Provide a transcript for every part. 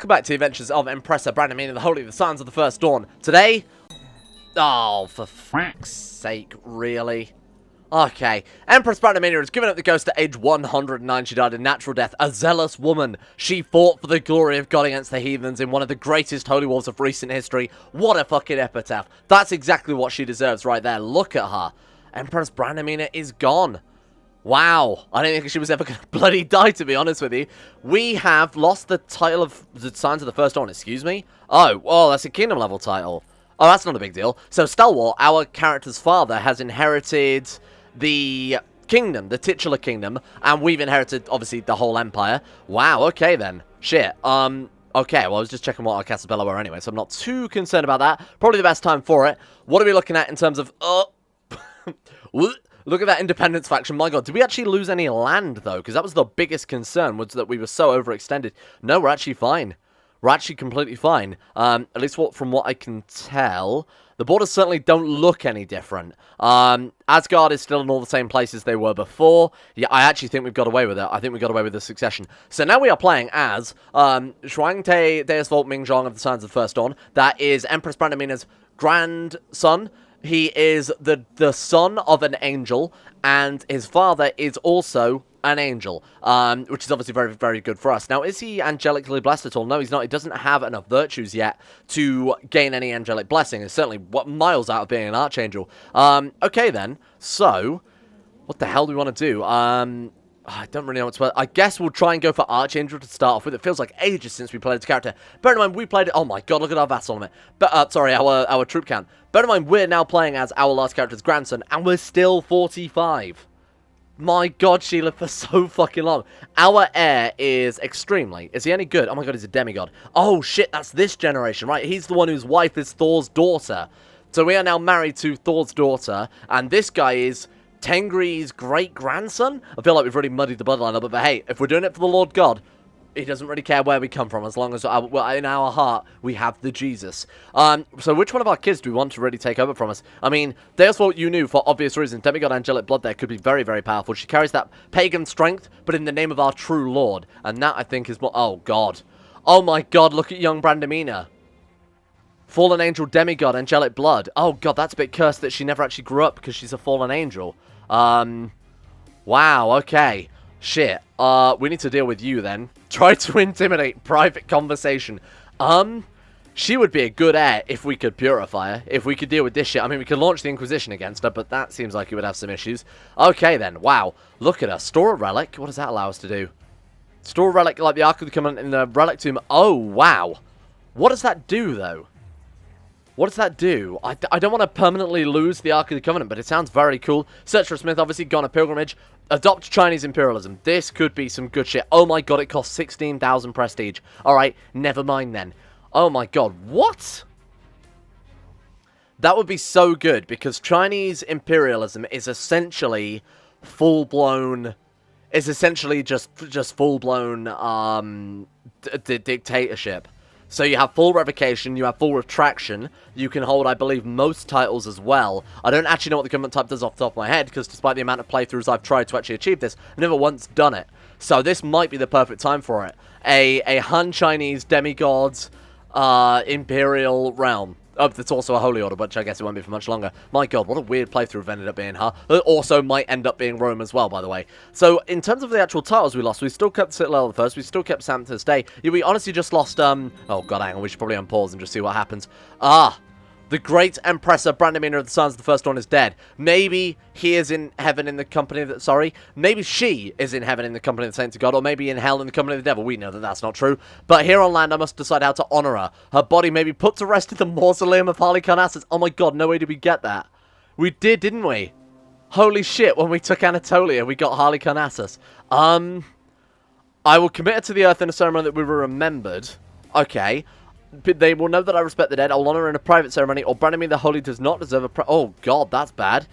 welcome back to the adventures of Empressa Brandamina, the Holy of the Sons of the First Dawn. Today... Oh, for fuck's sake, really? Okay, Empress Brandamina has given up the ghost at age 109. She died a natural death, a zealous woman. She fought for the glory of God against the heathens in one of the greatest holy wars of recent history. What a fucking epitaph. That's exactly what she deserves right there. Look at her. Empress Brandamina is gone. Wow, I don't think she was ever going to bloody die, to be honest with you. We have lost the title of the Signs of the First Dawn, excuse me? Oh, well, that's a kingdom level title. Oh, that's not a big deal. So, Stalwart, our character's father, has inherited the kingdom, the titular kingdom, and we've inherited, obviously, the whole empire. Wow, okay then. Shit, okay, well, I was just checking what our Casabella were anyway, so I'm not too concerned about that. Probably the best time for it. What are we looking at in terms of, look at that independence faction. My god, did we actually lose any land, though? Because that was the biggest concern, was that we were so overextended. No, we're actually fine. We're actually completely fine. At least from what I can tell. The borders certainly don't look any different. Asgard is still in all the same places they were before. Yeah, I actually think we've got away with it. I think we got away with the succession. So now we are playing as Shuangte Deus Vult Mingjong of the Signs of the First Dawn. That is Empress Brandamina's grandson. He is the son of an angel, and his father is also an angel, which is obviously very, very good for us. Now, is he angelically blessed at all? No, he's not. He doesn't have enough virtues yet to gain any angelic blessing. It's certainly miles out of being an archangel. Okay, then. So, what the hell do we want to do? I don't really know what to... I guess we'll try and go for Archangel to start off with. It feels like ages since we played this character. Bear in mind, we played it... Oh my god, look at our vassal limit. But, sorry, our troop count. Bear in mind, we're now playing as our last character's grandson, and we're still 45. My god, Sheila, for so fucking long. Our heir is extremely... Is he any good? Oh my god, he's a demigod. Oh shit, that's this generation, right? He's the one whose wife is Thor's daughter. So we are now married to Thor's daughter, and this guy is... Tengri's great-grandson? I feel like we've already muddied the bloodline a bit, but hey, if we're doing it for the Lord God, he doesn't really care where we come from, as long as in our heart we have the Jesus. So which one of our kids do we want to really take over from us? I mean, Deus Vult, you knew, for obvious reasons, demigod angelic blood there could be very, very powerful. She carries that pagan strength, but in the name of our true Lord, and that, I think, is more... Oh, God. Oh, my God, look at young Brandamina. Fallen angel, demigod, angelic blood. Oh, God, that's a bit cursed that she never actually grew up because she's a fallen angel. Wow, okay. Shit. We need to deal with you, then. Try to intimidate. Private conversation. She would be a good heir if we could purify her. If we could deal with this shit. I mean, we could launch the Inquisition against her, but that seems like it would have some issues. Okay, then. Wow. Look at her. Store a relic. What does that allow us to do? Store a relic like the Ark of the Covenant in the Relic Tomb. Oh, wow. What does that do, though? What does that do? I don't want to permanently lose the Ark of the Covenant, but it sounds very cool. Search for a Smith, obviously, go on a pilgrimage. Adopt Chinese imperialism. This could be some good shit. Oh my god, it costs 16,000 prestige. Alright, never mind then. Oh my god, what? That would be so good, because Chinese imperialism is essentially full-blown... It's essentially just full-blown, dictatorship. So you have full revocation, you have full retraction, you can hold, I believe, most titles as well. I don't actually know what the government type does off the top of my head, because despite the amount of playthroughs I've tried to actually achieve this, I've never once done it. So this might be the perfect time for it. A Han-Chinese demigod imperial realm. Oh, that's also a holy order, which I guess it won't be for much longer. My god, what a weird playthrough have ended up being, huh? It also might end up being Rome as well, by the way. So, in terms of the actual titles we lost, we still kept Citadel first, we still kept Sam to this day. Yeah, we honestly just lost, oh god, hang on, we should probably unpause and just see what happens. The great Empressa Brandamina of the Sons of the First Dawn is dead. Maybe he is in heaven in the company of maybe she is in heaven in the company of the saints of God, or maybe in hell in the company of the devil. We know that that's not true. But here on land, I must decide how to honor her. Her body may be put to rest in the mausoleum of Halicarnassus. Oh my god, no way did we get that. We did, didn't we? Holy shit, when we took Anatolia, we got Halicarnassus. I will commit her to the earth in a ceremony that we were remembered. Okay. They will know that I respect the dead. I'll honor her in a private ceremony, or Brandamina the Holy does not deserve a oh god, that's bad.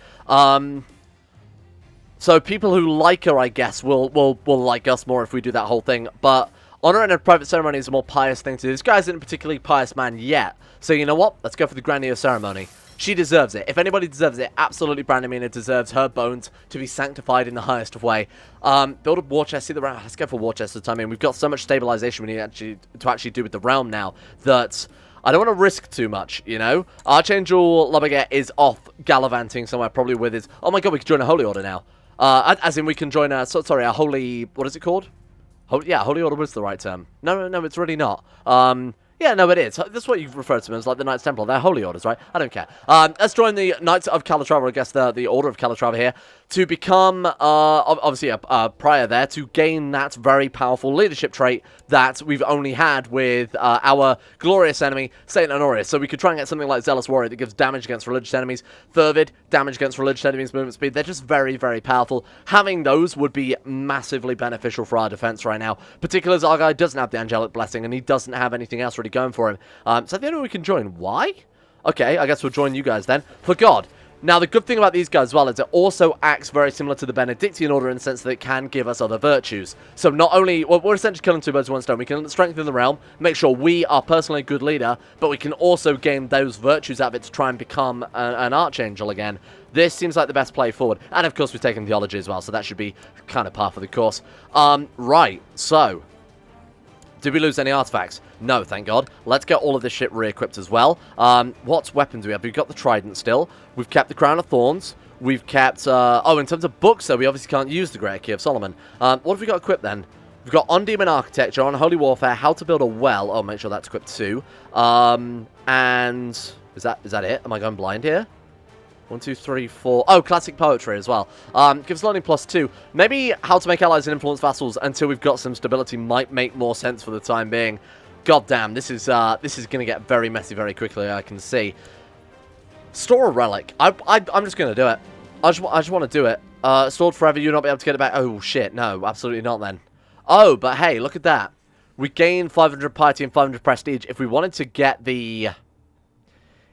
So people who like her, I guess, will like us more if we do that whole thing. But honor her in a private ceremony is a more pious thing to do. This guy isn't a particularly pious man yet. So you know what? Let's go for the grandiose ceremony. She deserves it. If anybody deserves it, absolutely Brandamina deserves her bones to be sanctified in the highest of way. Build a war chest. See the realm. Let's go for war chest at the time. I mean, we've got so much stabilization we need to actually do with the realm now that I don't want to risk too much, you know? Archangel Labaguette is off gallivanting somewhere, probably with his... Oh my god, we can join a Holy Order now. As in we can join a... Sorry, a Holy... What is it called? Yeah, Holy Order was the right term. No, it's really not. Yeah, no, it is. That's what you've referred to them as, like the Knights Templar. They're holy orders, right? I don't care. Let's join the Knights of Calatrava, I guess the Order of Calatrava here, to become, obviously, a prior there, to gain that very powerful leadership trait that we've only had with our glorious enemy, Saint Honorius. So we could try and get something like Zealous Warrior that gives damage against religious enemies, Fervid, damage against religious enemies, movement speed. They're just very, very powerful. Having those would be massively beneficial for our defense right now, particularly as our guy doesn't have the Angelic Blessing, and he doesn't have anything else really going for him. So the only way we can join. Why? Okay, I guess we'll join you guys then. For God. Now, the good thing about these guys as well is it also acts very similar to the Benedictine Order in the sense that it can give us other virtues. So not only... Well, we're essentially killing two birds with one stone. We can strengthen the realm, make sure we are personally a good leader, but we can also gain those virtues out of it to try and become an Archangel again. This seems like the best play forward. And, of course, we've taken Theology as well, so that should be kind of par for the course. Right, so... Did we lose any artifacts? No, thank God. Let's get all of this shit re-equipped as well. What weapons do we have? We've got the Trident still. We've kept the Crown of Thorns. We've kept... oh, in terms of books, though, we obviously can't use the Great Key of Solomon. What have we got equipped, then? We've got On Demon Architecture, On Holy Warfare, How to Build a Well. Oh, make sure that's equipped too. And... Is that it? Am I going blind here? 1, 2, 3, 4. Oh, classic poetry as well. Gives learning +2. Maybe How to Make Allies and Influence Vassals until we've got some stability might make more sense for the time being. God damn, this is going to get very messy very quickly, I can see. Store a relic. I'm just going to do it. I just want to do it. Stored forever, you'll not be able to get it back. Oh, shit. No, absolutely not then. Oh, but hey, look at that. We gain 500 piety and 500 prestige. If we wanted to get the...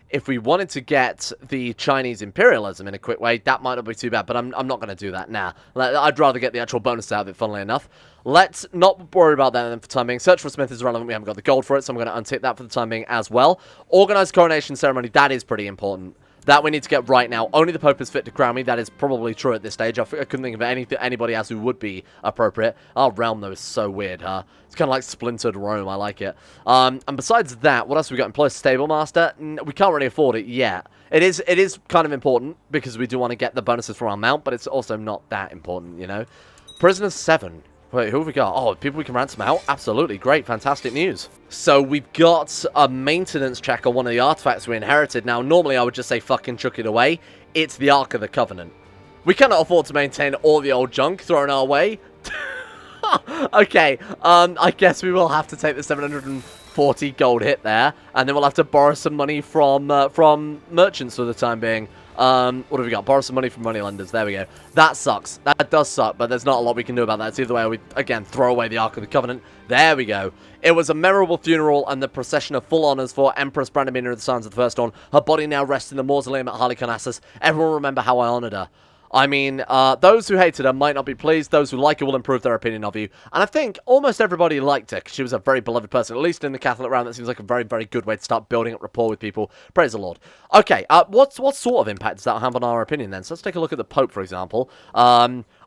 If we wanted to get the Chinese imperialism in a quick way, that might not be too bad, but I'm not going to do that now. I'd rather get the actual bonus out of it, funnily enough. Let's not worry about that then for the time being. Search for Smith is relevant. We haven't got the gold for it, so I'm going to untick that for the time being as well. Organized coronation ceremony, that is pretty important. That we need to get right now. Only the Pope is fit to crown me. That is probably true at this stage. I couldn't think of anybody else who would be appropriate. Our realm, though, is so weird, huh? It's kind of like splintered Rome. I like it. And besides that, what else have we got? Employ Stable Master. We can't really afford it yet. It is kind of important because we do want to get the bonuses from our mount, but it's also not that important, you know? Prisoners 7. Wait, who have we got? Oh, people we can ransom out? Absolutely. Great. Fantastic news. So, we've got a maintenance check on one of the artifacts we inherited. Now, normally I would just say fucking chuck it away. It's the Ark of the Covenant. We cannot afford to maintain all the old junk thrown our way. Okay, I guess we will have to take the 740 gold hit there. And then we'll have to borrow some money from merchants for the time being. What have we got? Borrow some money from moneylenders. There we go. That sucks. That does suck, but there's not a lot we can do about that. It's either way, we, again, throw away the Ark of the Covenant. There we go. It was a memorable funeral and the procession of full honors for Empress Brandamina of the Sons of the First Dawn. Her body now rests in the mausoleum at Harlyconassus. Everyone remember how I honored her. I mean, those who hated her might not be pleased. Those who like her will improve their opinion of you. And I think almost everybody liked her because she was a very beloved person. At least in the Catholic realm, that seems like a very, very good way to start building up rapport with people. Praise the Lord. Okay, what sort of impact does that have on our opinion then? So let's take a look at the Pope, for example.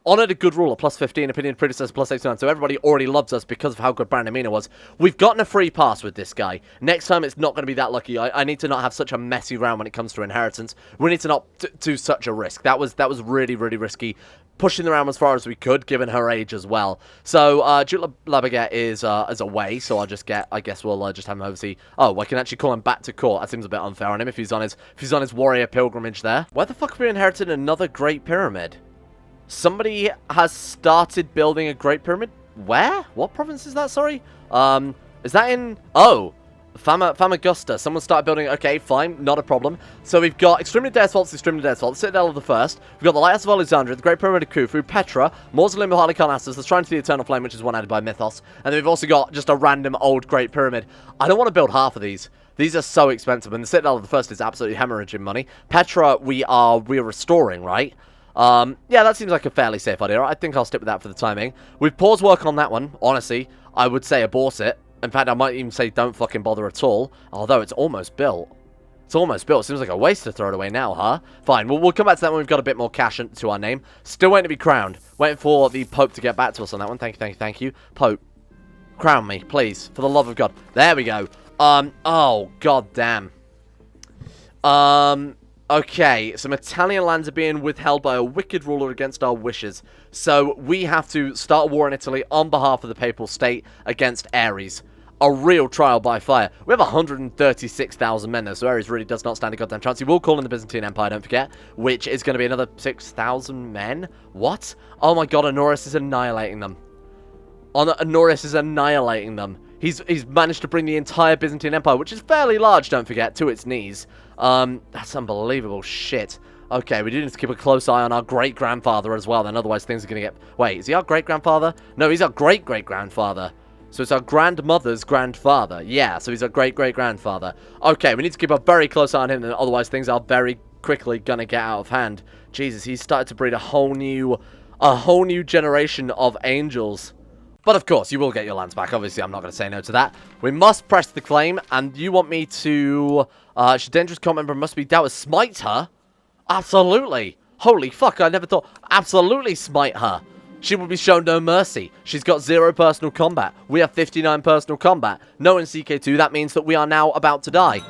Honoured a good ruler, +15, opinion predecessor, +89. So everybody already loves us because of how good Brandamina was. We've gotten a free pass with this guy. Next time it's not going to be that lucky. I need to not have such a messy round when it comes to inheritance. We need to not do such a risk. That was really, really risky. Pushing the round as far as we could, given her age as well. So, Duke Labaguette is away, so I guess we'll just have him oversee. Oh, I can actually call him back to court. That seems a bit unfair on him if he's on his warrior pilgrimage there. Where the fuck have we inherited another Great Pyramid? Somebody has started building a Great Pyramid? Where? What province is that, sorry? Is that in... Oh, Famagusta. Someone started building... Okay, fine, not a problem. So we've got Extremely Deus Vult, the Citadel of the First. We've got the Lighthouse of Alexandria, the Great Pyramid of Khufu, Petra, Mausoleum of Harlyconassus, the Shrine to the Eternal Flame, which is one added by Mythos. And then we've also got just a random old Great Pyramid. I don't want to build half of these. These are so expensive, and the Citadel of the First is absolutely hemorrhaging money. Petra, we're restoring, right? Yeah, that seems like a fairly safe idea. I think I'll stick with that for the timing. We've paused work on that one. Honestly, I would say abort it. In fact, I might even say don't fucking bother at all. Although it's almost built. It's almost built. Seems like a waste to throw it away now, huh? Fine. We'll come back to that when we've got a bit more cash to our name. Still waiting to be crowned. Waiting for the Pope to get back to us on that one. Thank you, thank you, thank you. Pope, crown me, please. For the love of God. There we go. Oh, god damn. Okay, some Italian lands are being withheld by a wicked ruler against our wishes. So we have to start a war in Italy on behalf of the Papal State against Ares. A real trial by fire. We have 136,000 men there, so Ares really does not stand a goddamn chance. He will call in the Byzantine Empire, don't forget, which is going to be another 6,000 men. What? Oh my god, Honorius is annihilating them. Honorius is annihilating them. He's managed to bring the entire Byzantine Empire, which is fairly large, don't forget, to its knees. That's unbelievable shit. Okay, we do need to keep a close eye on our great-grandfather as well, then otherwise things are going to get... Wait, is he our great-grandfather? No, he's our great-great-grandfather. So it's our grandmother's grandfather. Yeah, so he's our great-great-grandfather. Okay, we need to keep a very close eye on him, then otherwise things are very quickly going to get out of hand. Jesus, he's started to breed a whole new generation of angels. But of course, you will get your lands back. Obviously, I'm not going to say no to that. We must press the claim, and you want me to... she's dangerous combat member, must be dealt with. Smite her? Absolutely. Holy fuck, I never thought... Absolutely smite her. She will be shown no mercy. She's got 0 personal combat. We have 59 personal combat. No in CK2, that means that we are now about to die.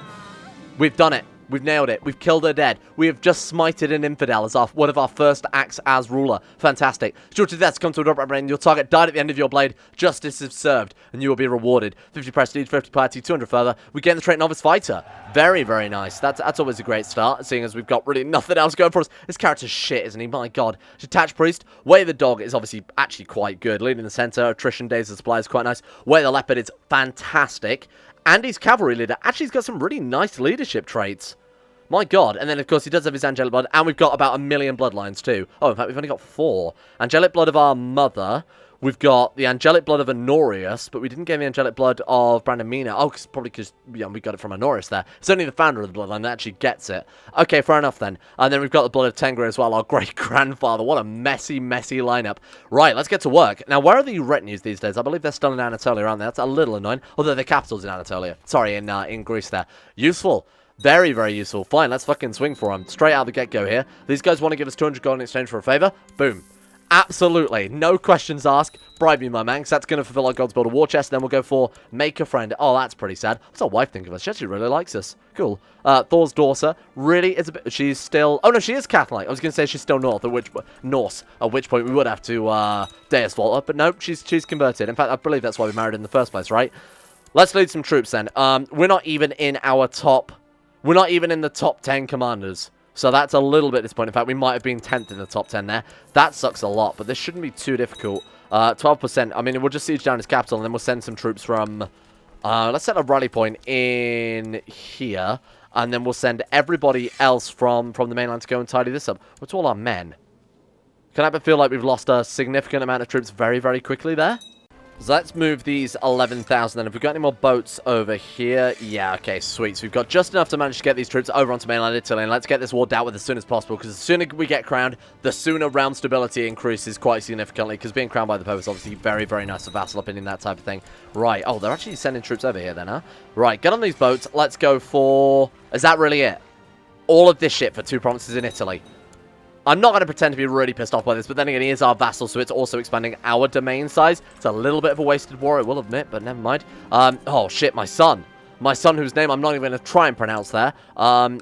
We've done it. We've nailed it. We've killed her dead. We have just smited an infidel as one of our first acts as ruler. Fantastic. Short to death, come to a drop brain. Your target died at the end of your blade. Justice is served, and you will be rewarded. 50 prestige, 50 piety, 200 further. We gain the trait novice fighter. Very, very nice. That's always a great start, seeing as we've got really nothing else going for us. This character's shit, isn't he? My god. Detached priest. Way the dog is obviously actually quite good. Leading the center. Attrition, days of supply is quite nice. Way the leopard is fantastic. And he's cavalry leader. Actually, he's got some really nice leadership traits. My god. And then, of course, he does have his angelic blood. And we've got about 1 million bloodlines, too. Oh, in fact, we've only got 4. Angelic blood of our mother. We've got the angelic blood of Honorius. But we didn't get the angelic blood of Brandamina. Oh, probably because we got it from Honorius there. It's only the founder of the bloodline that actually gets it. Okay, fair enough, then. And then we've got the blood of Tengri as well. Our great-grandfather. What a messy, messy lineup. Right, let's get to work. Now, where are the retinues these days? I believe they're still in Anatolia, aren't they? That's a little annoying. Although the capital's in Anatolia. Sorry, in Greece there. Useful. Very, very useful. Fine, let's fucking swing for them. Straight out of the get-go here. These guys want to give us 200 gold in exchange for a favor. Boom. Absolutely. No questions asked. Bribe me, my man, because that's going to fulfill our God's Builder war chest. Then we'll go for make a friend. Oh, that's pretty sad. What's our wife think of us? She actually really likes us. Cool. Thor's daughter really is a bit... She's still... Oh, no, she is Catholic. I was going to say she's still Norse, at which point we would have to Deus Vult her. But no, she's converted. In fact, I believe that's why we married in the first place, right? Let's lead some troops then. We're not even in our top... We're not even in the top 10 commanders. So that's a little bit disappointing. In fact, we might have been 10th in the top 10 there. That sucks a lot, but this shouldn't be too difficult. 12%. I mean, we'll just siege down his capital, and then we'll send some troops from... let's set a rally point in here. And then we'll send everybody else from the mainland to go and tidy this up. What's all our men? Can I feel like we've lost a significant amount of troops very, very quickly there? So let's move these 11,000 then. Have we got any more boats over here? Yeah, okay, sweet. So we've got just enough to manage to get these troops over onto mainland Italy. And let's get this war dealt with as soon as possible. Because the sooner we get crowned, the sooner realm stability increases quite significantly. Because being crowned by the Pope is obviously very, very nice. A vassal opinion, that type of thing. Right. Oh, they're actually sending troops over here then, huh? Right, get on these boats. Let's go for... Is that really it? All of this shit for 2 provinces in Italy. I'm not going to pretend to be really pissed off by this, but then again, he is our vassal, so it's also expanding our domain size. It's a little bit of a wasted war, I will admit, but never mind. Oh, shit, my son. My son, whose name I'm not even going to try and pronounce there.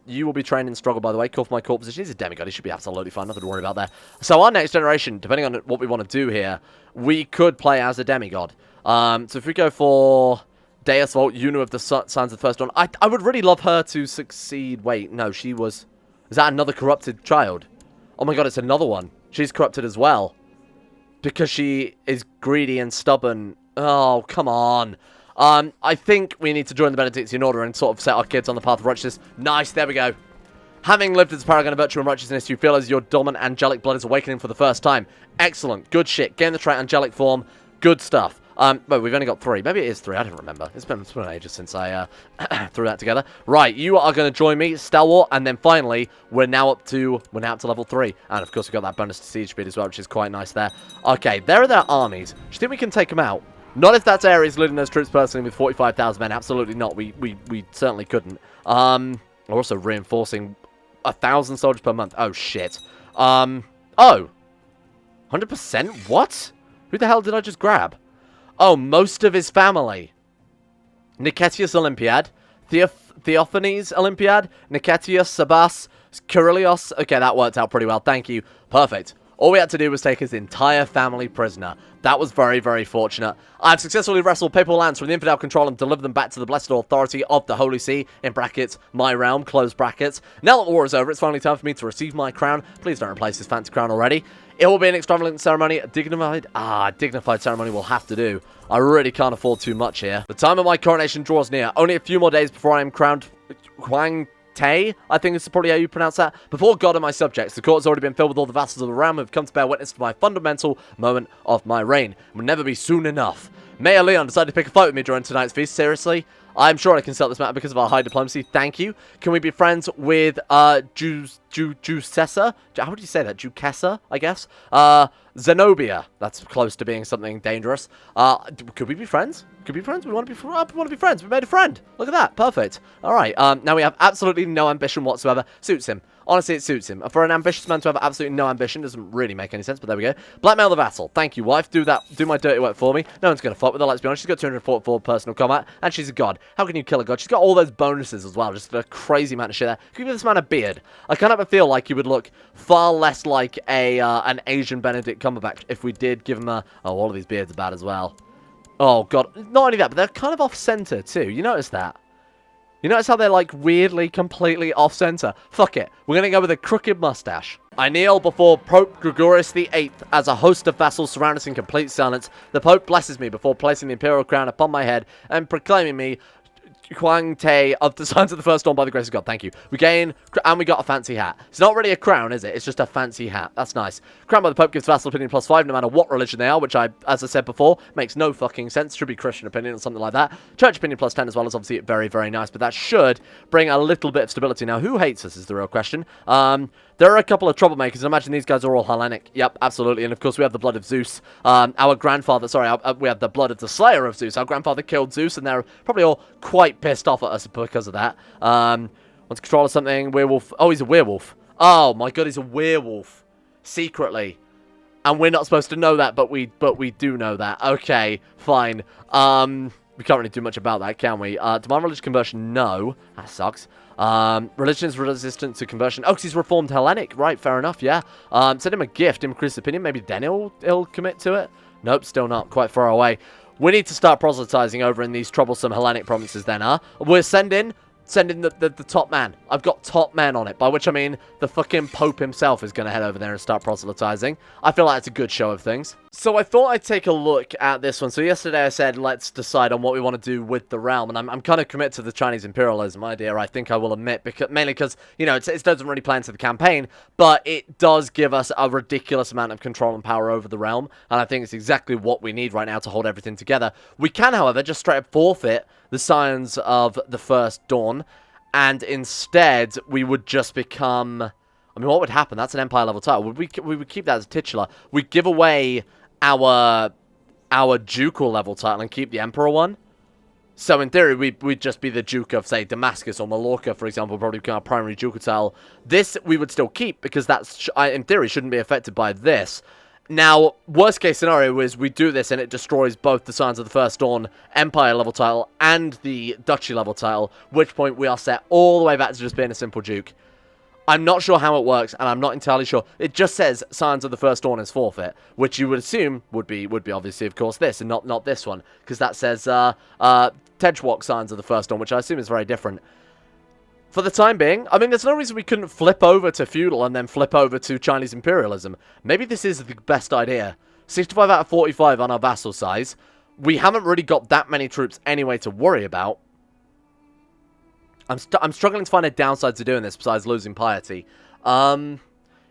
You will be trained in struggle, by the way. Call for my court position. He's a demigod. He should be absolutely fine. Nothing to worry about there. So our next generation, depending on what we want to do here, we could play as a demigod. So if we go for... Deus Vult, Una of the Sons of the First Dawn. I would really love her to succeed. Wait, no, she was... Is that another corrupted child? Oh my god, it's another one. She's corrupted as well. Because she is greedy and stubborn. Oh, come on. I think we need to join the Benedictine Order and sort of set our kids on the path of righteousness. Nice, there we go. Having lived as a paragon of virtue and righteousness, you feel as your dormant angelic blood is awakening for the first time. Excellent. Good shit. Gain the trait angelic form. Good stuff. But we've only got 3. Maybe it is 3. I don't remember. It's been ages since I threw that together. Right, you are going to join me, Stalwart, and then finally we're now up to level 3. And of course we've got that bonus to siege speed as well, which is quite nice there. Okay, there are their armies. Do you think we can take them out? Not if that's Ares leading those troops personally with 45,000 men. Absolutely not. We certainly couldn't. We're also reinforcing 1,000 soldiers per month. Oh, shit. Oh. 100%? What? Who the hell did I just grab? Oh, most of his family. Nicetius Olympiad. Theophanes Olympiad. Nicetius, Sabas, Kyrillios. Okay, that worked out pretty well. Thank you. Perfect. All we had to do was take his entire family prisoner. That was very, very fortunate. I've successfully wrestled papal lands from the infidel control and delivered them back to the blessed authority of the Holy See, in brackets, my realm, close brackets. Now that the war is over, it's finally time for me to receive my crown. Please don't replace this fancy crown already. It will be an extravagant ceremony. A dignified ceremony will have to do. I really can't afford too much here. The time of my coronation draws near. Only a few more days before I am crowned Huang Tay, I think is probably how you pronounce that. Before God and my subjects, the court has already been filled with all the vassals of the realm who have come to bear witness to my fundamental moment of my reign. It will never be soon enough. Mayor Leon decided to pick a fight with me during tonight's feast. Seriously? I'm sure I can settle this matter because of our high diplomacy. Thank you. Can we be friends with, Jucessa? How would you say that? Jucessa, I guess? Zenobia. That's close to being something dangerous. Could we be friends? Could we be friends? We want to be friends. We made a friend. Look at that. Perfect. All right. Now we have absolutely no ambition whatsoever. Suits him. Honestly, it suits him. For an ambitious man to have absolutely no ambition doesn't really make any sense, but there we go. Blackmail the vassal. Thank you, wife. Do my dirty work for me. No one's going to fight with her, let's be honest. She's got 244 personal combat, and she's a god. How can you kill a god? She's got all those bonuses as well. Just a crazy amount of shit there. Give this man a beard. I kind of feel like he would look far less like an Asian Benedict Cumberbatch if we did give him a... Oh, all of these beards are bad as well. Oh, God. Not only that, but they're kind of off-center, too. You notice that? You notice how they're, like, weirdly, completely off-center? Fuck it. We're going to go with a crooked mustache. I kneel before Pope Gregorius VIII as a host of vassals surround us in complete silence. The Pope blesses me before placing the imperial crown upon my head and proclaiming me Huang Tay of the Sons of the First Dawn by the grace of God. Thank you. We gain, and we got a fancy hat. It's not really a crown, is it? It's just a fancy hat. That's nice. Crown by the Pope gives vassal opinion +5 no matter what religion they are, which as I said before, makes no fucking sense. Should be Christian opinion or something like that. Church opinion +10 as well is obviously very, very nice, but that should bring a little bit of stability. Now, who hates us is the real question. There are a couple of troublemakers, and imagine these guys are all Hellenic. Yep, absolutely. And of course, we have the blood of Zeus. Our grandfather, we have the blood of the Slayer of Zeus. Our grandfather killed Zeus, and they're probably all quite pissed off at us because of that. Wants control of something. Werewolf. Oh, he's a werewolf. Oh my god, he's a werewolf. Secretly. And we're not supposed to know that, but we do know that. Okay, fine. We can't really do much about that, can we? Demand religious conversion, no. That sucks. Religion is resistant to conversion. Oh, because he's Reformed Hellenic. Right, fair enough, yeah. Send him a gift, increase opinion. Maybe then he'll commit to it. Nope, still not. Quite far away. We need to start proselytizing over in these troublesome Hellenic provinces then, huh? We're sending the top man. I've got top man on it, by which I mean the fucking Pope himself is going to head over there and start proselytizing. I feel like it's a good show of things. So I thought I'd take a look at this one. So yesterday I said, let's decide on what we want to do with the realm, and I'm kind of committed to the Chinese imperialism idea, I think I will admit, mainly because, you know, it doesn't really play into the campaign, but it does give us a ridiculous amount of control and power over the realm, and I think it's exactly what we need right now to hold everything together. We can, however, just straight up forfeit the Scions of the First Dawn, and instead we would just become... I mean, what would happen? That's an Empire level title. We would keep that as a titular. We'd give away our ducal level title and keep the Emperor one. So in theory, we'd just be the Duke of, say, Damascus or Mallorca, for example, probably become our primary ducal title. This we would still keep because that's, in theory, shouldn't be affected by this. Now, worst case scenario is we do this and it destroys both the Scions of the First Dawn Empire level title and the Duchy level title, which point we are set all the way back to just being a simple Duke. I'm not sure how it works, and I'm not entirely sure. It just says Scions of the First Dawn is forfeit, which you would assume would be obviously, of course, this, and not this one, because that says Tedgewalk Scions of the First Dawn, which I assume is very different. For the time being, I mean, there's no reason we couldn't flip over to feudal and then flip over to Chinese imperialism. Maybe this is the best idea. 65 out of 45 on our vassal size. We haven't really got that many troops anyway to worry about. I'm struggling to find a downside to doing this besides losing piety. It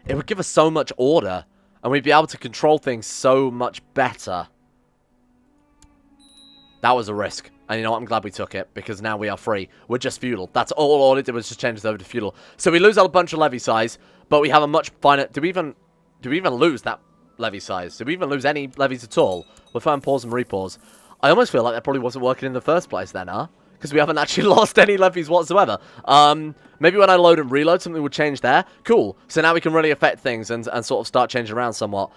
would give us so much order, and we'd be able to control things so much better. That was a risk. And you know what? I'm glad we took it, because now we are free. We're just feudal. That's all it did was just change us over to feudal. So we lose a bunch of levy size, but we have a much finer... Do we even lose that levy size? Did we even lose any levies at all? We'll find pause and repause. I almost feel like that probably wasn't working in the first place then, huh? because we haven't actually lost any levies whatsoever. Maybe when I load and reload, something would change there. Cool. So now we can really affect things and sort of start changing around somewhat.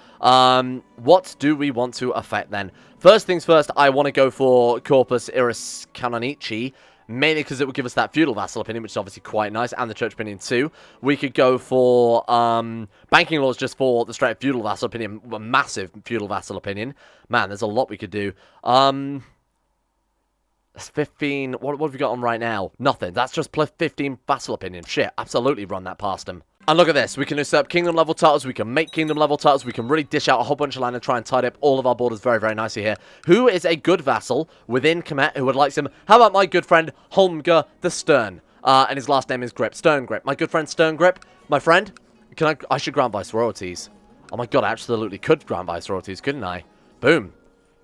What do we want to affect then? First things first, I want to go for Corpus Iris Canonici, mainly because it would give us that feudal vassal opinion, which is obviously quite nice, and the church opinion too. We could go for banking laws just for the straight feudal vassal opinion, a massive feudal vassal opinion. Man, there's a lot we could do. That's 15. What have we got on right now? Nothing. That's just plus 15 vassal opinion. Shit, absolutely run that past him. And look at this. We can usurp kingdom level titles. We can make kingdom level titles. We can really dish out a whole bunch of land and try and tidy up all of our borders very, very nicely here. Who is a good vassal within Kemet who would like some? How about my good friend Holmgar the Stern? And his last name is Grip. Stern Grip. My good friend Stern Grip. My friend, I should grant viceroyalties. Oh my god, I absolutely could grant viceroyalties, couldn't I? Boom.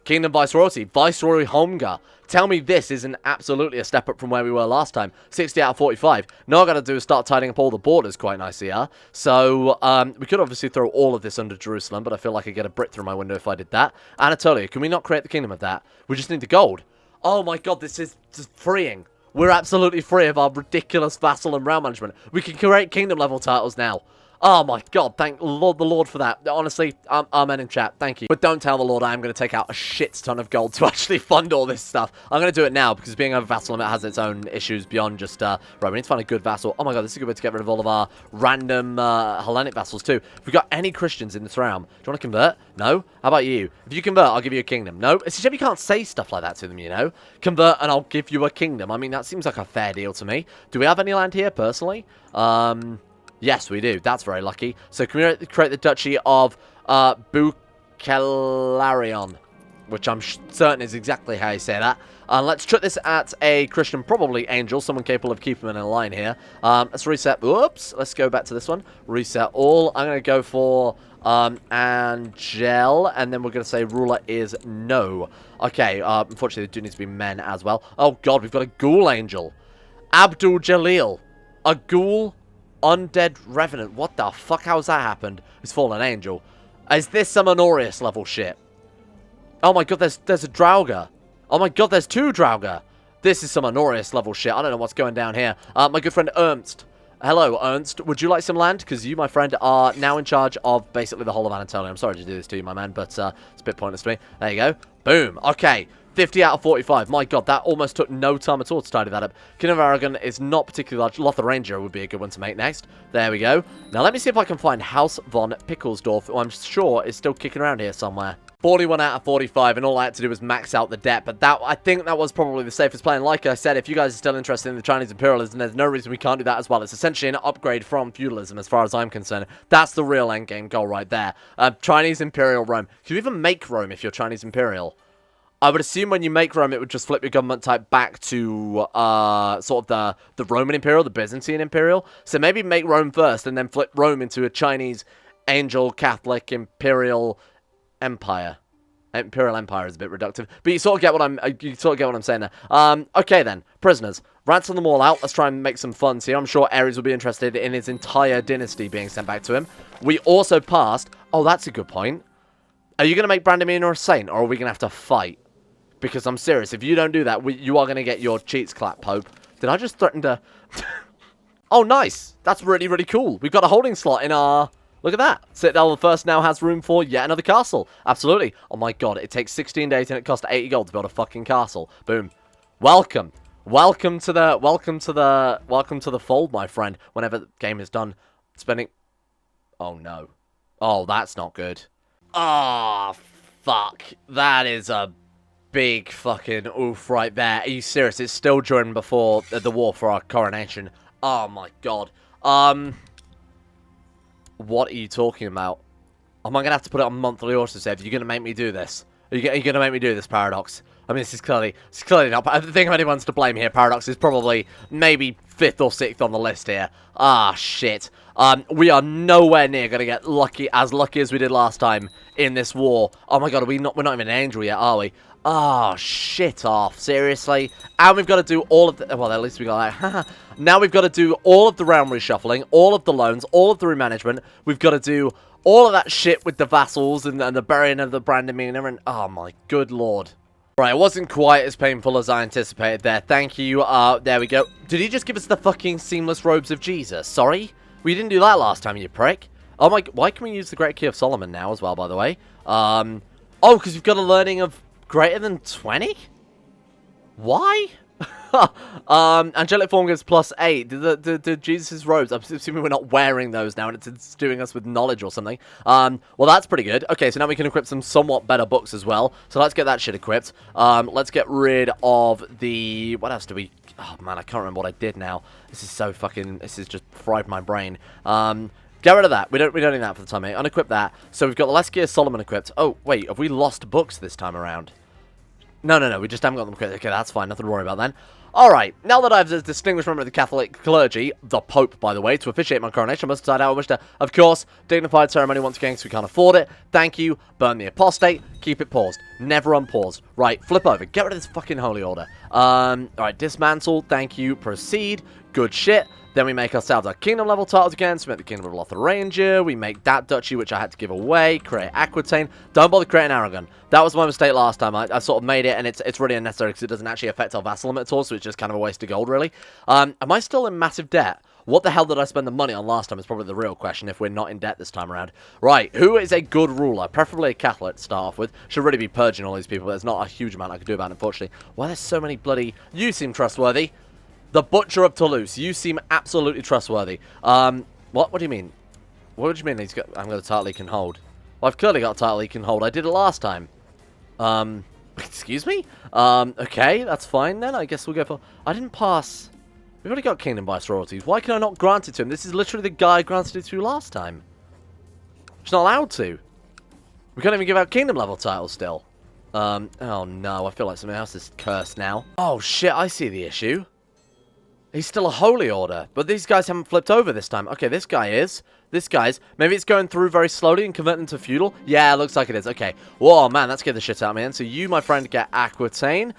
Kingdom Viceroyalty, Viceroy Holmgar. Tell me this isn't absolutely a step up from where we were last time. 60 out of 45. Now all I gotta do is start tidying up all the borders quite nicely, yeah? So, we could obviously throw all of this under Jerusalem, but I feel like I'd get a brick through my window if I did that. Anatolia, can we not create the kingdom of that? We just need the gold. Oh my god, this is just freeing. We're absolutely free of our ridiculous vassal and realm management. We can create kingdom level titles now. Oh my god, thank the Lord for that. Honestly, amen in chat, thank you. But don't tell the Lord I am going to take out a shit ton of gold to actually fund all this stuff. I'm going to do it now, because being a vassal has its own issues beyond just, right, we need to find a good vassal. Oh my god, this is a good way to get rid of all of our random Hellenic vassals too. If we've got any Christians in this realm, do you want to convert? No? How about you? If you convert, I'll give you a kingdom. No? It's a shame you can't say stuff like that to them, you know? Convert and I'll give you a kingdom. I mean, that seems like a fair deal to me. Do we have any land here, personally? Yes, we do. That's very lucky. So can we create the Duchy of Bucalarion, which I'm certain is exactly how you say that. Let's chuck this at a Christian, probably angel, someone capable of keeping them in a line here. Let's reset. Whoops. Let's go back to this one. Reset all. I'm going to go for Angel, and then we're going to say ruler is no. Okay, unfortunately, they do need to be men as well. Oh, God, we've got a ghoul angel. Abdul Jalil. A ghoul undead revenant. What the fuck? How's that happened? It's fallen angel. Is this some Honorius level shit? Oh my god, there's a Draugr. Oh my god, there's two Draugr. This is some Honorius level shit. I don't know what's going down here. My good friend Ernst. Hello, Ernst. Would you like some land? Because you, my friend, are now in charge of basically the whole of Anatolia. I'm sorry to do this to you, my man, but it's a bit pointless to me. There you go. Boom. Okay. 50 out of 45. My god, that almost took no time at all to tidy that up. Kingdom of Aragon is not particularly large. Lotharingia would be a good one to make next. There we go. Now, let me see if I can find House von Pickelsdorf, who I'm sure is still kicking around here somewhere. 41 out of 45, and all I had to do was max out the debt, but I think that was probably the safest play. And like I said, if you guys are still interested in the Chinese imperialism, there's no reason we can't do that as well. It's essentially an upgrade from feudalism as far as I'm concerned. That's the real endgame goal right there. Chinese imperial Rome. Can you even make Rome if you're Chinese imperial? I would assume when you make Rome, it would just flip your government type back to sort of the Roman Imperial, the Byzantine Imperial. So maybe make Rome first and then flip Rome into a Chinese Angel Catholic Imperial Empire. Imperial Empire is a bit reductive, but you sort of get what I'm saying there. Okay then, prisoners, ransom them all out. Let's try and make some funds here. I'm sure Ares will be interested in his entire dynasty being sent back to him. We also passed. Oh, that's a good point. Are you going to make Brandomir a saint, or are we going to have to fight? Because I'm serious, if you don't do that, you are going to get your cheeks clapped, Pope. Did I just threaten to... Oh, nice. That's really, really cool. We've got a holding slot in our... Look at that. Citadel the First now has room for yet another castle. Absolutely. Oh my god, it takes 16 days and it costs 80 gold to build a fucking castle. Boom. Welcome. Welcome to the fold, my friend. Whenever the game is done spending... Oh, no. Oh, that's not good. Ah, fuck. That is a... big fucking oof right there. Are you serious? It's still during before the war for our coronation. Oh my god. What are you talking about? Am I going to have to put it on monthly autosave? You're going to make me do this? Are you going to make me do this, Paradox? I mean, this is clearly not... I think if anyone's to blame here, Paradox is probably maybe 5th or 6th on the list here. Ah, shit. We are nowhere near going to get lucky as we did last time in this war. Oh my god, we're not even an angel yet, are we? Oh, shit off. Seriously? And we've got to do all of the... Well, at least we got that. Now we've got to do all of the realm reshuffling, all of the loans, all of the remanagement. We've got to do all of that shit with the vassals and the burying of the Brandomir and... Oh, my good lord. Right, it wasn't quite as painful as I anticipated there. Thank you. There we go. Did he just give us the fucking seamless robes of Jesus? Sorry? We didn't do that last time, you prick. Oh my... Why can we use the Great Key of Solomon now as well, by the way? Oh, because we've got a learning of greater than 20? Why? Angelic form gives +8. The Jesus' robes, I'm assuming we're not wearing those now, and it's doing us with knowledge or something. Well, that's pretty good. Okay, so now we can equip some somewhat better books as well. So let's get that shit equipped. Let's get rid of the... What else do we... Oh, man, I can't remember what I did now. This is so fucking... This has just fried my brain. Get rid of that. We don't need that for the time, mate. Unequip that. So we've got the Leskia Solomon equipped. Oh, wait, have we lost books this time around? No, we just haven't got them equipped. Okay, that's fine. Nothing to worry about then. Alright, now that I've as distinguished member of the Catholic clergy, the Pope, by the way, to officiate my coronation, I must decide how I wish to, of course, dignified ceremony once again, because we can't afford it. Thank you. Burn the apostate. Keep it paused. Never unpaused. Right, flip over. Get rid of this fucking holy order. Alright, dismantle. Thank you. Proceed. Good shit. Then we make ourselves our kingdom level titles again. So we make the kingdom of Lotharingia. We make that duchy, which I had to give away. Create Aquitaine. Don't bother creating Aragon. That was my mistake last time. I sort of made it, and it's really unnecessary because it doesn't actually affect our vassal limit at all. So it's just kind of a waste of gold, really. Am I still in massive debt? What the hell did I spend the money on last time is probably the real question if we're not in debt this time around. Right, who is a good ruler? Preferably a Catholic to start off with. Should really be purging all these people. There's not a huge amount I could do about it, unfortunately. Why there's so many bloody... You seem trustworthy. The Butcher of Toulouse. You seem absolutely trustworthy. What do you mean? What do you mean he's got... I've got a title he can hold. Well, I've clearly got a title he can hold. I did it last time. Excuse me? Okay, that's fine then. I guess we'll go for... I didn't pass... We've already got Kingdom by Sororities. Why can I not grant it to him? This is literally the guy I granted it to last time. He's not allowed to. We can't even give out Kingdom level titles still. Oh no, I feel like something else is cursed now. Oh shit, I see the issue. He's still a holy order, but these guys haven't flipped over this time. Okay, this guy is. This guy's. Maybe it's going through very slowly and converting to feudal. Yeah, it looks like it is. Okay. Whoa, man, that scared the shit out of me. And so you, my friend, get Aquitaine.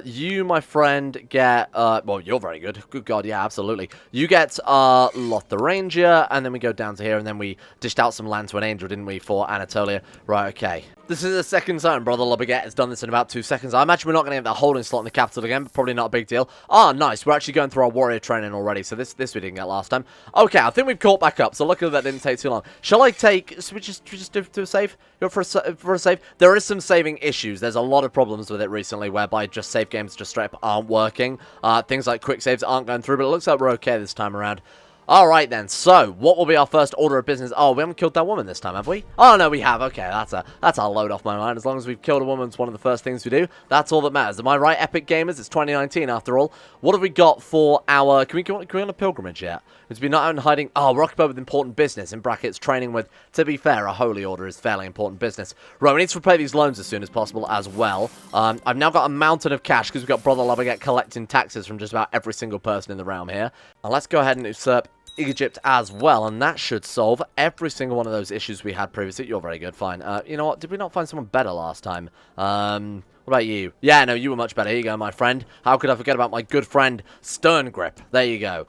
You, my friend, get... well, you're very good. Good God, yeah, absolutely. You get Lotharingia, and then we go down to here, and then we dished out some land to an angel, didn't we, for Anatolia? Right, okay. This is the second time Brother Lobaget has done this in about 2 seconds. I imagine we're not going to get that holding slot in the capital again, but probably not a big deal. Ah, nice. We're actually going through our warrior training already, so this we didn't get last time. Okay, I think we've caught back up, so luckily that didn't take too long. Shall I take... Should we just do a save? Go for a save? There is some saving issues. There's a lot of problems with it recently, whereby just save games just straight up aren't working. Things like quick saves aren't going through, but it looks like we're okay this time around. Alright then, so, what will be our first order of business? Oh, we haven't killed that woman this time, have we? Oh, no, we have. Okay, that's a load off my mind. As long as we've killed a woman, it's one of the first things we do. That's all that matters. Am I right, Epic Gamers? It's 2019, after all. What have we got for our... Can we go on a pilgrimage yet? It's been not out in hiding... Oh, we're occupied with important business, in brackets, training with... To be fair, a holy order is fairly important business. Right, we need to repay these loans as soon as possible as well. I've now got a mountain of cash, because we've got Brother Lobaget collecting taxes from just about every single person in the realm here. And let's go ahead and usurp Egypt as well, and that should solve every single one of those issues we had previously. You're very good, fine. You know what, did we not find someone better last time? What about you? Yeah, no, you were much better. Here you go, my friend. How could I forget about my good friend, Stern Grip? There you go.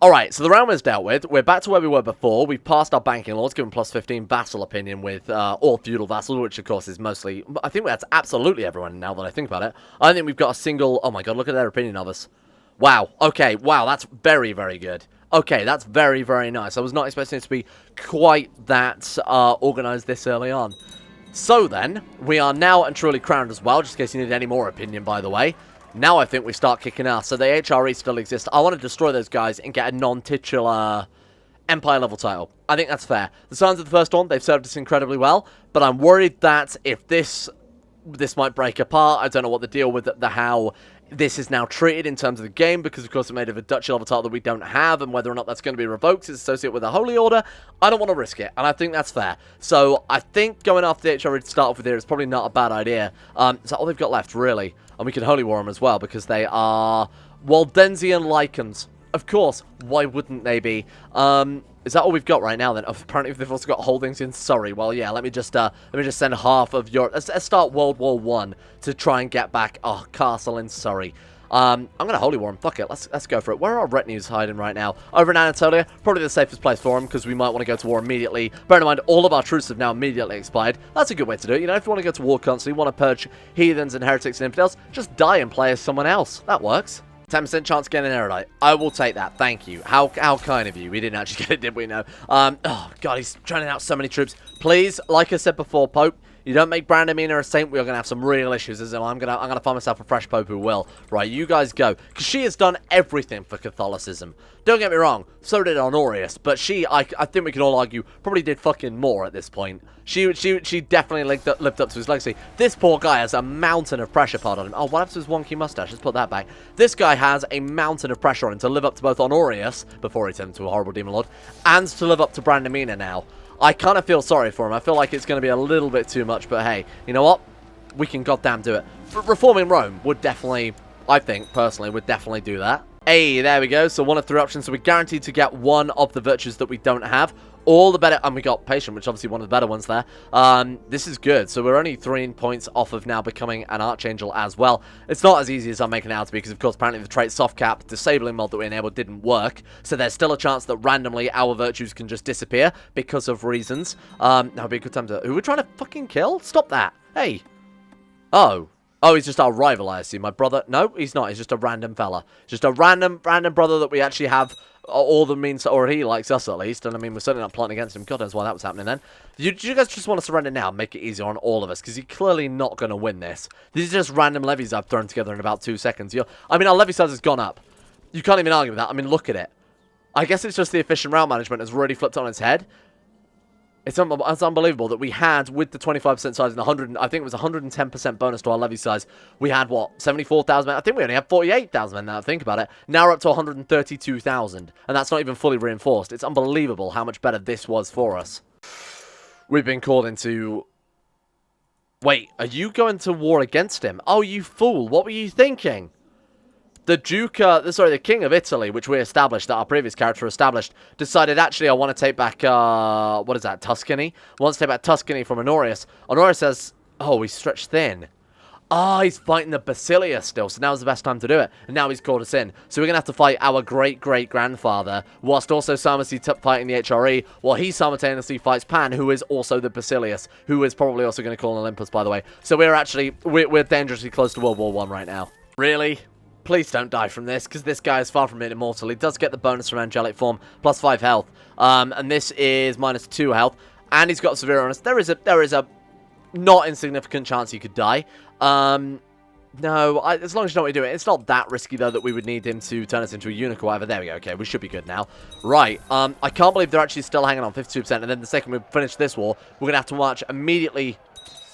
Alright, so the realm is dealt with. We're back to where we were before. We've passed our banking laws, given +15 vassal opinion with all feudal vassals, which of course is mostly... I think that's absolutely everyone now that I think about it. I don't think we've got a single... Oh my god, look at their opinion of us. Wow, okay, wow, that's very, very good. Okay, that's very, very nice. I was not expecting it to be quite that organised this early on. So then, we are now and truly crowned as well, just in case you need any more opinion, by the way. Now I think we start kicking ass. So the HRE still exists. I want to destroy those guys and get a non-titular Empire level title. I think that's fair. The Sons of the First Dawn, they've served us incredibly well, but I'm worried that if this might break apart. I don't know what the deal with how this is now treated in terms of the game, because of course it's made of a duchy level title that we don't have, and whether or not that's going to be revoked is associated with a holy order. I don't want to risk it, and I think that's fair. So I think going after the HRE to start off with here is probably not a bad idea. Is that all they've got left, really? And we can holy war them as well, because they are Waldensian Lycans. Of course, why wouldn't they be? Is that all we've got right now then? Oh, apparently they've also got holdings in Surrey. Well, yeah, let me just send half of Europe. Let's start World War I to try and get back our castle in Surrey. I'm going to Holy War him. Fuck it. Let's go for it. Where are our retinues hiding right now? Over in Anatolia. Probably the safest place for him because we might want to go to war immediately. Bear in mind, all of our truces have now immediately expired. That's a good way to do it. You know, if you want to go to war constantly, want to purge heathens and heretics and infidels, just die and play as someone else. That works. 10% chance of getting an erudite. I will take that. Thank you. How kind of you. We didn't actually get it, did we? No. Oh, God, he's churning out so many troops. Please, like I said before, Pope, you don't make Brandamina a saint, we are going to have some real issues. As I'm gonna find myself a fresh Pope who will. Right, you guys go. Because she has done everything for Catholicism. Don't get me wrong, so did Honorius. But she, I think we can all argue, probably did fucking more at this point. She definitely lived up to his legacy. This poor guy has a mountain of pressure on him. Oh, what happens to his wonky mustache? Let's put that back. This guy has a mountain of pressure on him to live up to both Honorius, before he turned into a horrible demon lord, and to live up to Brandamina now. I kind of feel sorry for him. I feel like it's going to be a little bit too much, but hey, you know what? We can goddamn do it. Reforming Rome would definitely, I think, personally, would definitely do that. Hey, there we go. So one of three options. So we're guaranteed to get one of the virtues that we don't have. All the better, and we got patient, which is obviously one of the better ones there. This is good. So we're only 3 points off of now becoming an Archangel as well. It's not as easy as I'm making it out to be, because of course apparently the trait soft cap disabling mod that we enabled didn't work. So there's still a chance that randomly our virtues can just disappear because of reasons. Now would be a good time to... Who we're trying to fucking kill? Stop that. Hey. Oh, he's just our rival, I assume. My brother... No, he's not. He's just a random fella. Just a random brother that we actually have... all the means, or he likes us at least, and I mean, we're certainly not plotting against him. God knows why that was happening then. Do you guys just want to surrender now and make it easier on all of us? Because you're clearly not going to win this. These are just random levies I've thrown together in about 2 seconds. I mean, our levy size has gone up. You can't even argue with that. I mean, look at it. I guess it's just the efficient route management has really flipped on its head. It's unbelievable that we had, with the 25% size and 100, I think it was 110% bonus to our levy size, we had, what, 74,000 men? I think we only had 48,000 men now, I think about it. Now we're up to 132,000, and that's not even fully reinforced. It's unbelievable how much better this was for us. We've been called into... Wait, are you going to war against him? Oh, you fool, what were you thinking? The the King of Italy, which we established, that our previous character established, decided, actually, I want to take back, what is that, Tuscany? Wants to take back Tuscany from Honorius. Honorius says, oh, he's stretched thin. Ah, he's fighting the Basilia still, so now's the best time to do it. And now he's called us in. So we're going to have to fight our great-great-grandfather, whilst also simultaneously fighting the HRE, while he simultaneously fights Pan, who is also the Basilius, who is probably also going to call an Olympus, by the way. So we're dangerously close to World War I right now. Really? Please don't die from this, because this guy is far from being immortal. He does get the bonus from Angelic Form, plus 5 health. And this is minus 2 health. And he's got severe illness. There is a not insignificant chance he could die. No, as long as you know what you're doing. It's not that risky, though, that we would need him to turn us into a eunuch or whatever. There we go. Okay, we should be good now. Right. I can't believe they're actually still hanging on 52%. And then the second we finish this war, we're going to have to march immediately...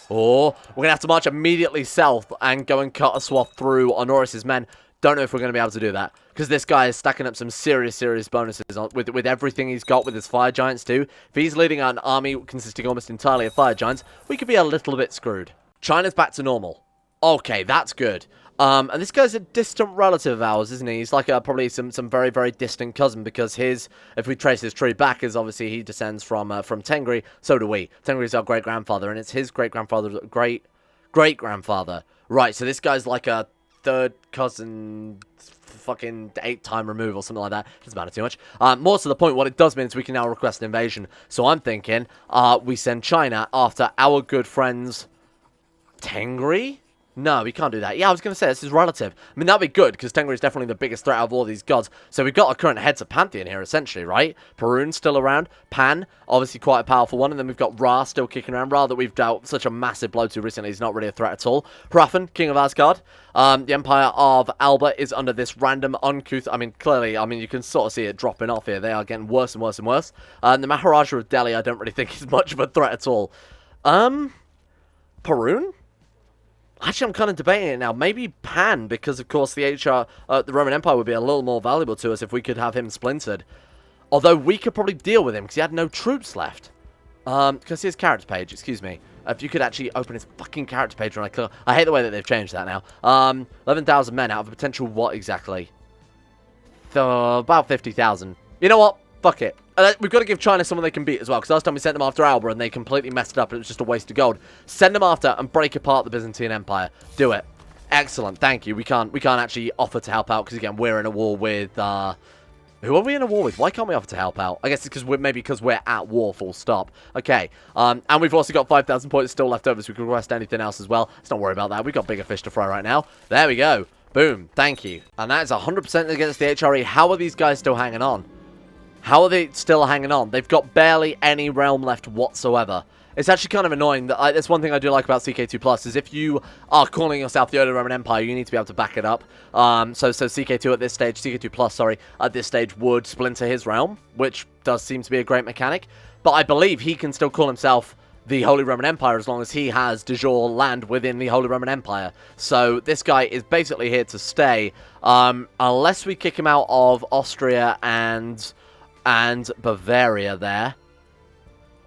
Or we're going to have to march immediately south and go and cut a swath through Honorius' men. Don't know if we're going to be able to do that. Because this guy is stacking up some serious bonuses with everything he's got with his fire giants too. If he's leading an army consisting almost entirely of fire giants, we could be a little bit screwed. China's back to normal. Okay, that's good. And this guy's a distant relative of ours, isn't he? He's like probably some very, very distant cousin, because if we trace his tree back, is obviously he descends from Tengri. So do we. Tengri's our great-grandfather, and it's his great-grandfather's great-great-grandfather. Right, so this guy's like a third cousin, fucking 8-time remove or something like that. Doesn't matter too much. More to the point, what it does mean is we can now request an invasion. So I'm thinking we send China after our good friends Tengri? No, we can't do that. Yeah, I was going to say, this is relative. I mean, that'd be good, because Tengri is definitely the biggest threat out of all these gods. So we've got our current heads of Pantheon here, essentially, right? Perun's still around. Pan, obviously quite a powerful one. And then we've got Ra still kicking around. Ra that we've dealt such a massive blow to recently is not really a threat at all. Hrafn, King of Asgard. The Empire of Alba is under this random uncouth... I mean, clearly, you can sort of see it dropping off here. They are getting worse and worse and worse. The Maharaja of Delhi, I don't really think is much of a threat at all. Perun? Actually, I'm kind of debating it now. Maybe Pan, because, of course, the Roman Empire would be a little more valuable to us if we could have him splintered. Although, we could probably deal with him, because he had no troops left. Because his character page, excuse me. If you could actually open his fucking character page when I click... I hate the way that they've changed that now. 11,000 men out of a potential what exactly? So, about 50,000. You know what? Fuck it. We've got to give China someone they can beat as well, because last time we sent them after Alba and they completely messed it up and it was just a waste of gold. Send them after and break apart the Byzantine Empire. Do it. Excellent, thank you. We can't actually offer to help out because again we're in a war with who are we in a war with? Why can't we offer to help out? I guess it's because we're at war, full stop. Okay, and we've also got 5,000 points still left over, so we can request anything else as well. Let's not worry about that. We've got bigger fish to fry right now. There we go. Boom. Thank you. And that is 100% against the HRE. How are these guys still hanging on? How are they still hanging on? They've got barely any realm left whatsoever. It's actually kind of annoying. That's one thing I do like about CK2 Plus is if you are calling yourself the Holy Roman Empire, you need to be able to back it up. So CK2 at this stage, CK2 Plus, sorry, at this stage would splinter his realm, which does seem to be a great mechanic. But I believe he can still call himself the Holy Roman Empire as long as he has de jure land within the Holy Roman Empire. So this guy is basically here to stay, unless we kick him out of Austria and Bavaria there.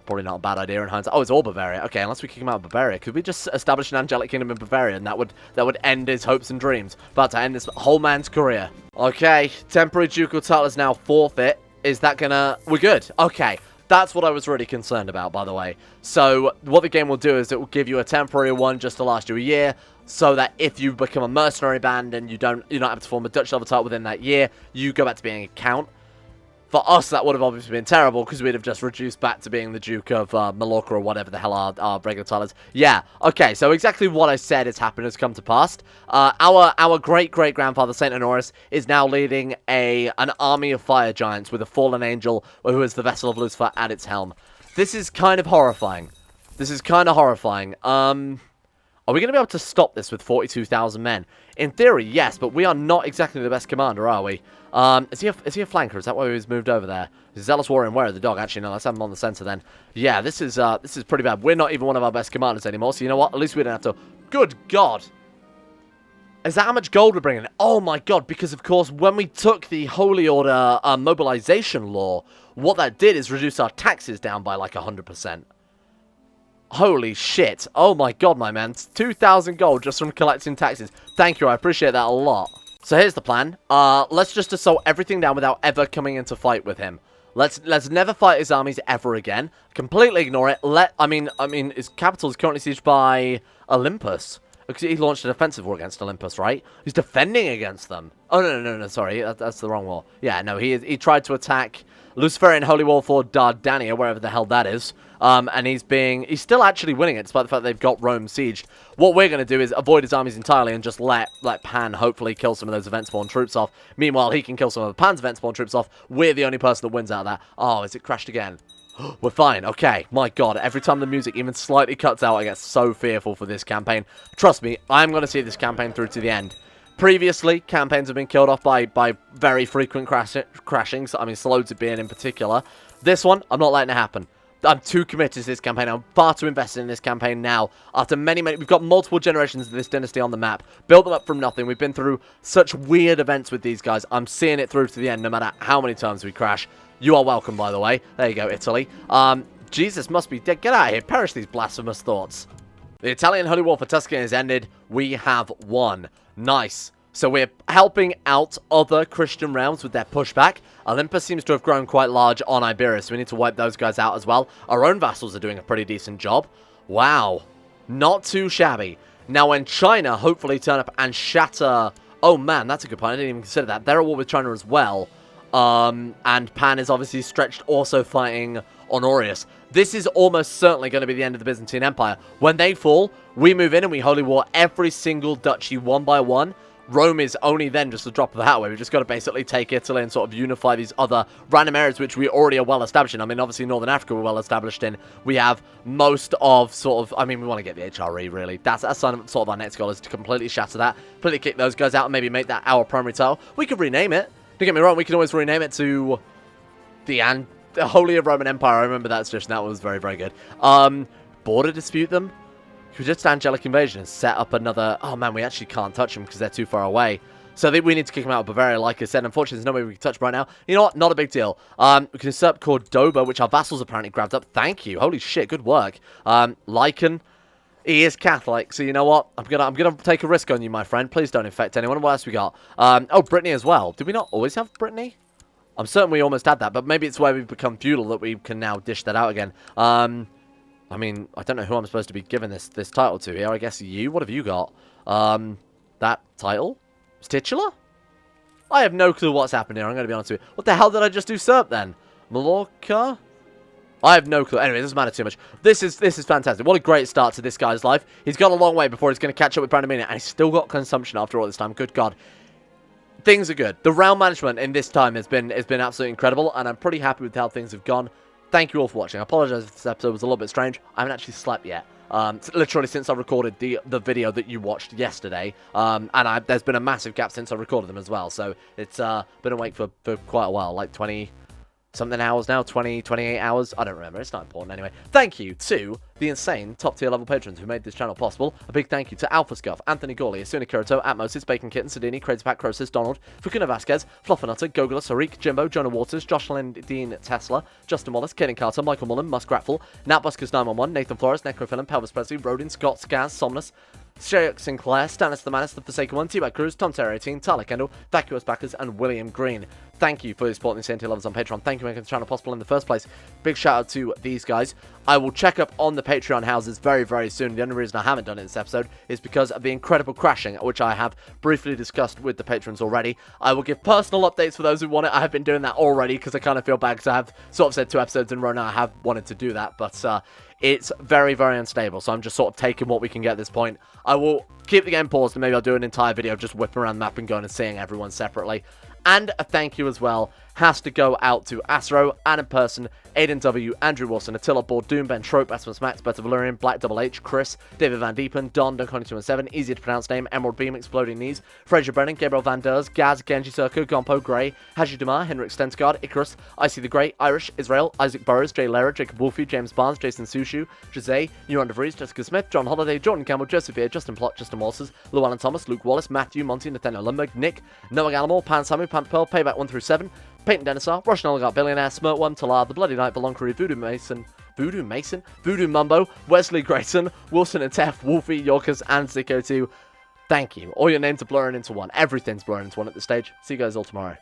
Probably not a bad idea in hindsight. Oh, it's all Bavaria. Okay, unless we kick him out of Bavaria. Could we just establish an angelic kingdom in Bavaria and that would end his hopes and dreams? About to end this whole man's career. Okay, temporary ducal title is now forfeit. Is that gonna... We're good. Okay, that's what I was really concerned about, by the way. So, what the game will do is it will give you a temporary one just to last you a year, so that if you become a mercenary band and you're not able to form a Dutch level title within that year, you go back to being a count. For us, that would have obviously been terrible, because we'd have just reduced back to being the Duke of Mallorca, or whatever the hell our regular title is. Yeah, okay, so exactly what I said has happened, has come to pass. Our great-great-grandfather, Saint Honoris, is now leading an army of fire giants with a fallen angel, who is the vessel of Lucifer, at its helm. This is kind of horrifying. This is kind of horrifying. Are we going to be able to stop this with 42,000 men? In theory, yes, but we are not exactly the best commander, are we? Is he a flanker? Is that why he's moved over there? Zealous Warrior, where are the dog? Actually, no, let's have him on the center then. Yeah, this is pretty bad. We're not even one of our best commanders anymore, so you know what? At least we don't have to... Good God! Is that how much gold we're bringing? Oh my God, because of course, when we took the Holy Order mobilization law, what that did is reduce our taxes down by like 100%. Holy shit. Oh my God, my man. 2,000 gold just from collecting taxes. Thank you, I appreciate that a lot. So here's the plan. Let's just assault everything down without ever coming into fight with him. Let's never fight his armies ever again. Completely ignore it. I mean, his capital is currently sieged by Olympus. Because he launched an offensive war against Olympus, right? He's defending against them. Oh, no, sorry. That's the wrong war. Yeah, no, he tried to attack Luciferian Holy War for Dardania, wherever the hell that is. And he's still actually winning it, despite the fact they've got Rome sieged. What we're going to do is avoid his armies entirely and just let Pan hopefully kill some of those event-spawn troops off. Meanwhile, he can kill some of Pan's event-spawn troops off. We're the only person that wins out of that. Oh, is it crashed again? We're fine. Okay. My God. Every time the music even slightly cuts out, I get so fearful for this campaign. Trust me, I'm going to see this campaign through to the end. Previously, campaigns have been killed off by very frequent crashings. I mean, Sloads being in particular. This one, I'm not letting it happen. I'm too committed to this campaign. I'm far too invested in this campaign now. After many... We've got multiple generations of this dynasty on the map. Built them up from nothing. We've been through such weird events with these guys. I'm seeing it through to the end, no matter how many times we crash. You are welcome, by the way. There you go, Italy. Jesus must be dead. Get out of here. Perish these blasphemous thoughts. The Italian Holy War for Tuscany has ended. We have won. Nice. So we're helping out other Christian realms with their pushback. Olympus seems to have grown quite large on Iberia, so we need to wipe those guys out as well. Our own vassals are doing a pretty decent job. Wow. Not too shabby. Now when China hopefully turn up and shatter... Oh man, that's a good point. I didn't even consider that. They're at war with China as well. And Pan is obviously stretched also fighting Honorius. This is almost certainly going to be the end of the Byzantine Empire. When they fall, we move in and we holy war every single duchy one by one. Rome is only then just a drop of the hat where we've just got to basically take Italy and sort of unify these other random areas which we already are well established in. I mean, obviously Northern Africa we're well established in. We have most of sort of, I mean, we want to get the HRE really. That's sort of our next goal is to completely shatter that, completely kick those guys out and maybe make that our primary title. We could rename it. Don't get me wrong, we can always rename it to the Holy Roman Empire. I remember that suggestion. That was very, very good. Border dispute them? Should we just Angelic Invasion and set up another... Oh, man, we actually can't touch them because they're too far away. So we need to kick them out of Bavaria, like I said. Unfortunately, there's no way we can touch them right now. You know what? Not a big deal. We can usurp Cordoba, which our vassals apparently grabbed up. Thank you. Holy shit, good work. Lycan, he is Catholic, so you know what? I'm gonna take a risk on you, my friend. Please don't infect anyone. What else we got? Oh, Brittany as well. Did we not always have Brittany? I'm certain we almost had that, but maybe it's where we've become feudal that we can now dish that out again. I mean, I don't know who I'm supposed to be giving this title to here. I guess you. What have you got? that title was titular? I have no clue what's happened here, I'm going to be honest with you. What the hell did I just do usurp then? Mallorca? I have no clue. Anyway, it doesn't matter too much. This is fantastic. What a great start to this guy's life. He's got a long way before he's going to catch up with Brandon, and he's still got consumption after all this time. Good God. Things are good. The realm management in this time has been absolutely incredible, and I'm pretty happy with how things have gone. Thank you all for watching. I apologize if this episode was a little bit strange. I haven't actually slept yet. Literally since I recorded the video that you watched yesterday. There's been a massive gap since I recorded them as well. So it's been awake for quite a while, like 20-something hours now, 28 hours. I don't remember. It's not important anyway. Thank you to the insane top-tier level patrons who made this channel possible. A big thank you to Alpha Scuff, Anthony Gawley, Asuna Kirito, Atmosis, Bacon Kitten, Sedini, Crazy Pat, Crosis, Donald, Fukuna Vasquez, Fluffernutter, Gogula, Sarik, Jimbo, Jonah Waters, Jocelyn Dean Tesla, Justin Wallace, Kaden Carter, Michael Mullen, Muskratful, Natbuskers 911, Nathan Flores, Necrophilim, Pelvis Presley, Rodin, Scott, Skaz, Somnus, Shayok Sinclair, Stannis the Manus, The Forsaken One, T-Bag Cruz, Tom Terry 18, Tyler Kendall, Vacuous Backers, and William Green. Thank you for supporting the CNT levels on Patreon. Thank you for making the channel possible in the first place. Big shout out to these guys. I will check up on the Patreon houses very, very soon. The only reason I haven't done it in this episode is because of the incredible crashing, which I have briefly discussed with the patrons already. I will give personal updates for those who want it. I have been doing that already because I kind of feel bad because I have sort of said 2 episodes in a row now. I have wanted to do that, but it's very, very unstable, so I'm just sort of taking what we can get at this point. I will keep the game paused, and maybe I'll do an entire video just whipping around the map and going and seeing everyone separately. And a thank you as well has to go out to Asro, Adam Person, Aiden W, Andrew Wilson, Attila Board, Doom, Ben Trope, Asmus Max, Better Valerian, Black Double H, Chris, David Van Diepen, Don, Dunconi217, easy to pronounce name, Emerald Beam, Exploding Knees, Fraser Brennan, Gabriel Van Ders, Gaz, Genji Circo, Gompo, Grey, Haji Dumar, Henrik Stensgaard, Icarus, Icy the Great, Irish, Israel, Isaac Burrows, Jay Lehrer, Jacob Wolfie, James Barnes, Jason Sushu, Jose, Euron DeVries, Jessica Smith, John Holiday, Jordan Campbell, Joseph Ear, Justin Plott, Justin Walters, Llewellyn Thomas, Luke Wallace, Matthew, Monty, Nathaniel Lundberg, Nick, Noah Gallimore, Pan Samu, Pan Pearl, Payback 1 through 7, Peyton Denisar, Russian Oligarch Billionaire, Smirtworm, Talar, The Bloody Knight, Belongcrew, Voodoo Mumbo, Wesley Grayson, Wilson and Tef, Wolfie, Yorkers, and CK2. Thank you. All your names are blurring into one. Everything's blurring into one at this stage. See you guys all tomorrow.